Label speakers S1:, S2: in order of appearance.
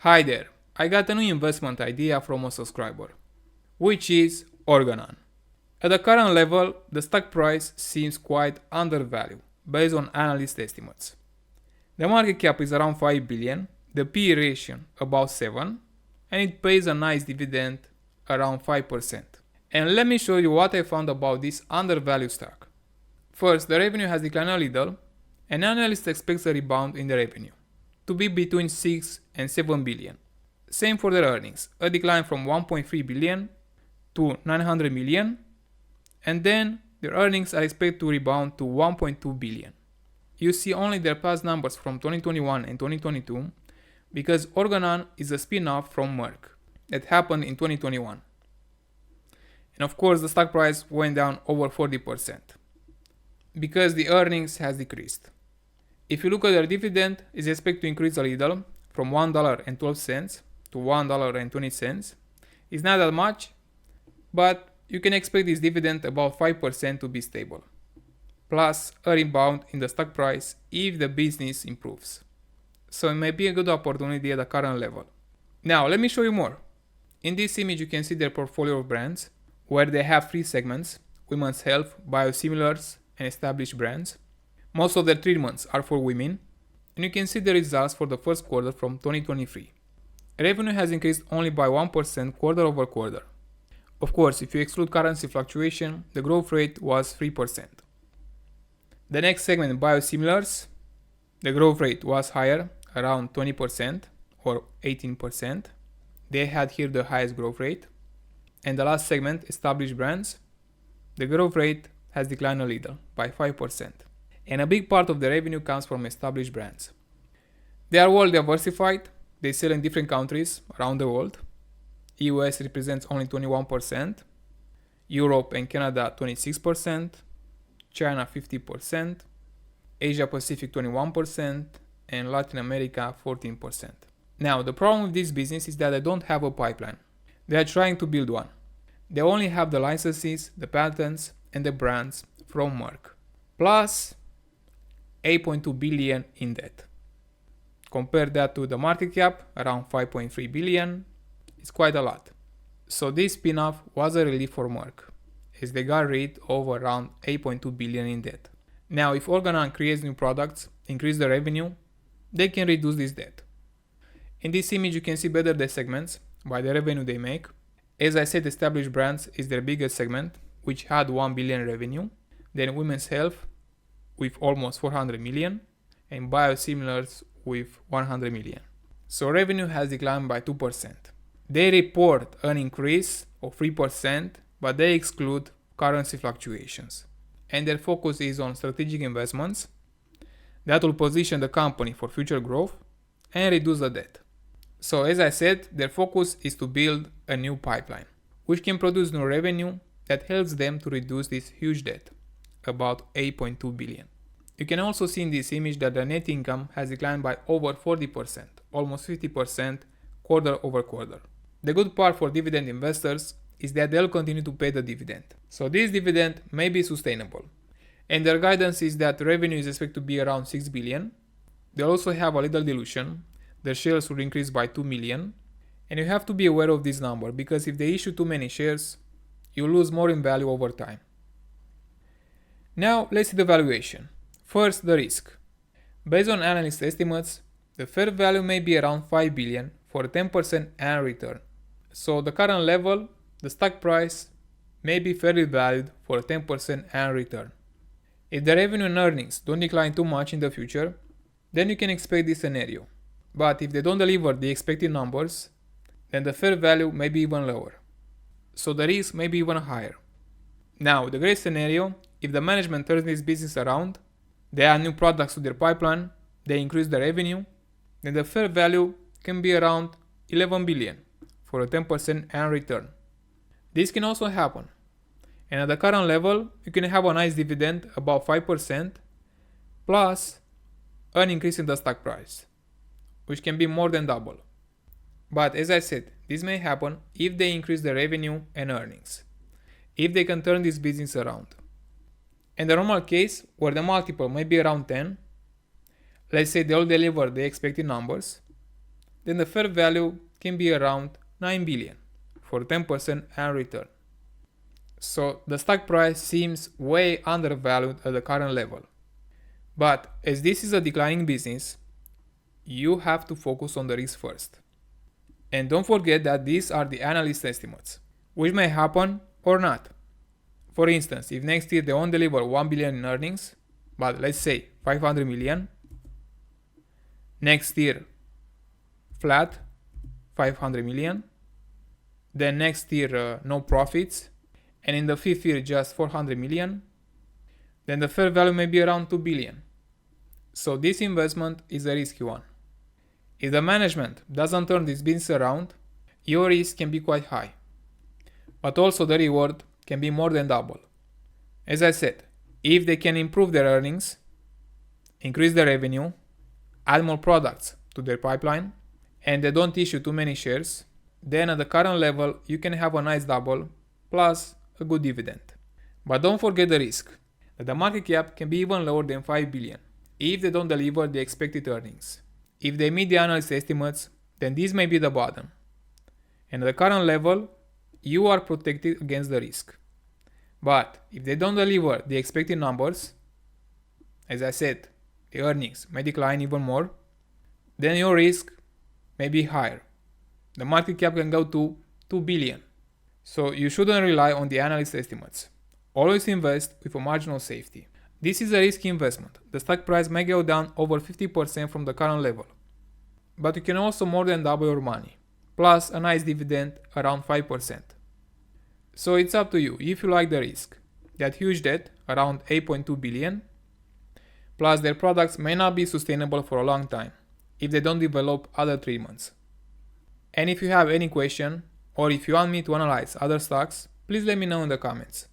S1: Hi there, I got a new investment idea from a subscriber, which is Organon. At the current level, the stock price seems quite undervalued based on analyst estimates. The market cap is around 5 billion, the PE ratio about 7, and it pays a nice dividend around 5%. And let me show you what I found about this undervalued stock. First, the revenue has declined a little, and analysts expect a rebound in the revenue to be between 6 and 7 billion. Same for their earnings, a decline from 1.3 billion to 900 million, and then their earnings are expected to rebound to 1.2 billion. You see only their past numbers from 2021 and 2022 because Organon is a spin-off from Merck that happened in 2021. And of course the stock price went down over 40% because the earnings has decreased. If you look at their dividend, it's expected to increase a little from $1.12 to $1.20. It's not that much, but you can expect this dividend about 5% to be stable, plus a rebound in the stock price if the business improves. So it may be a good opportunity at the current level. Now let me show you more. In this image you can see their portfolio of brands, where they have 3 segments: women's health, biosimilars, and established brands. Most of their treatments are for women, and you can see the results for the first quarter from 2023. Revenue has increased only by 1% quarter over quarter. Of course, if you exclude currency fluctuation, the growth rate was 3%. The next segment, biosimilars, the growth rate was higher, around 20% or 18%. They had here the highest growth rate. And the last segment, established brands, the growth rate has declined a little, by 5%. And a big part of the revenue comes from established brands. They are well diversified, they sell in different countries around the world. US represents only 21%, Europe and Canada 26%, China 50%, Asia Pacific 21%, and Latin America 14%. Now the problem with this business is that they don't have a pipeline. They are trying to build one. They only have the licenses, the patents, and the brands from Merck. Plus 8.2 billion in debt. Compare that to the market cap, around 5.3 billion, it's quite a lot. So this spin-off was a relief for Merck, as they got rid of around 8.2 billion in debt. Now if Organon creates new products, increase the revenue, they can reduce this debt. In this image you can see better the segments by the revenue they make. As I said, established brands is their biggest segment, which had 1 billion revenue, then women's health with almost 400 million, and biosimilars with 100 million. So revenue has declined by 2%. They report an increase of 3%, but they exclude currency fluctuations. And their focus is on strategic investments that will position the company for future growth and reduce the debt. So as I said, their focus is to build a new pipeline, which can produce new revenue that helps them to reduce this huge debt, about 8.2 billion. You can also see in this image that the net income has declined by over 40%, almost 50% quarter over quarter. The good part for dividend investors is that they'll continue to pay the dividend. So this dividend may be sustainable. And their guidance is that revenue is expected to be around 6 billion. They also have a little dilution. Their shares will increase by 2 million. And you have to be aware of this number because if they issue too many shares, you lose more in value over time. Now let's see the valuation. First, the risk. Based on analyst estimates, the fair value may be around 5 billion for a 10% annual return. So the current level, the stock price may be fairly valued for a 10% annual return. If the revenue and earnings don't decline too much in the future, then you can expect this scenario. But if they don't deliver the expected numbers, then the fair value may be even lower. So the risk may be even higher. Now, the great scenario, if the management turns this business around, they add new products to their pipeline, they increase the revenue, then the fair value can be around 11 billion for a 10% annual return. This can also happen. And at the current level, you can have a nice dividend about 5% plus an increase in the stock price, which can be more than double. But as I said, this may happen if they increase the revenue and earnings, if they can turn this business around. In the normal case, where the multiple may be around 10, let's say they'll deliver the expected numbers, then the fair value can be around 9 billion for 10% annual return. So the stock price seems way undervalued at the current level. But as this is a declining business, you have to focus on the risk first. And don't forget that these are the analyst estimates, which may happen or not. For instance, if next year they won't deliver 1 billion in earnings, but let's say 500 million, next year flat 500 million, then next year no profits, and in the fifth year just 400 million, then the fair value may be around 2 billion. So this investment is a risky one. If the management doesn't turn this business around, your risk can be quite high. But also the reward can be more than double. As I said, if they can improve their earnings, increase their revenue, add more products to their pipeline, and they don't issue too many shares, then at the current level you can have a nice double plus a good dividend. But don't forget the risk, that the market cap can be even lower than 5 billion if they don't deliver the expected earnings. If they meet the analyst estimates, then this may be the bottom. And at the current level, you are protected against the risk. But if they don't deliver the expected numbers, as I said, the earnings may decline even more, then your risk may be higher. The market cap can go to 2 billion. So you shouldn't rely on the analyst estimates. Always invest with a margin of safety. This is a risky investment. The stock price may go down over 50% from the current level. But you can also more than double your money, plus a nice dividend around 5%. So it's up to you if you like the risk. That huge debt, around 8.2 billion, plus their products may not be sustainable for a long time if they don't develop other treatments. And if you have any question, or if you want me to analyze other stocks, please let me know in the comments.